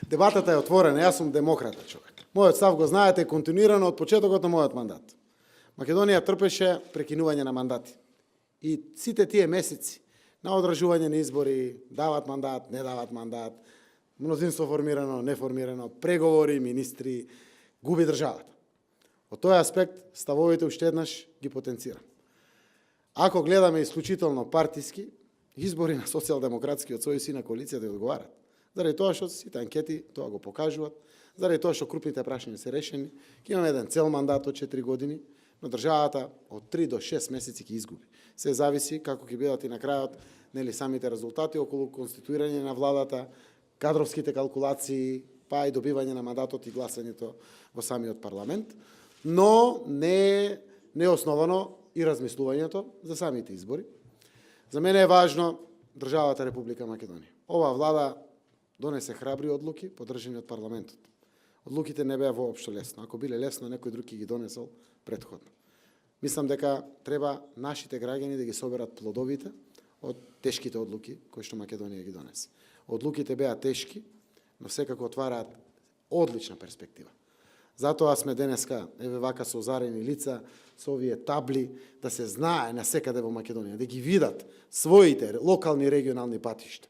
Дебатата е отворена, јас сум демократа човек. Мојот став го знаете континуирано од почетокот на мојот мандат. Македонија трпеше прекинување на мандати. И сите тие месеци на одржување на избори, дават мандат, не дават мандат, мнозинство формирано, не формирано, преговори, министри, губи државата. Од тој аспект ставовите уште еднаш ги потенцирам. Ако гледаме исклучително партиски, избори на социјалдемократскиот сојуз и на коалицијата ја одговарат. Заради тоа што сите анкети тоа го покажуваат, заради тоа што крупните прашања се решени, ќе имаме еден цел мандат од 4 години, но државата од 3 до 6 месеци ќе изгуби. Се зависи како ќе бидат и на крајот самите резултати околу конституирање на владата, кадровските калкулации, па и добивање на мандатот и гласањето во самиот парламент, но не е основано и размислувањето за самите избори. За мене е важно државата Република Македонија. Оваа влада донесе храбри одлуки, поддржани од парламентот. Одлуките не беа воопшто лесно. Ако биле лесно, некој друг ги донесол претходно. Мислам дека треба нашите граѓани да ги соберат плодовите од тешките одлуки кои што Македонија ги донесе. Одлуките беа тешки, но секако отвараат одлична перспектива. Затоа сме денеска вака со озарени лица, со овие табли, да се знае насекаде во Македонија, да ги видат своите локални и регионални патишта.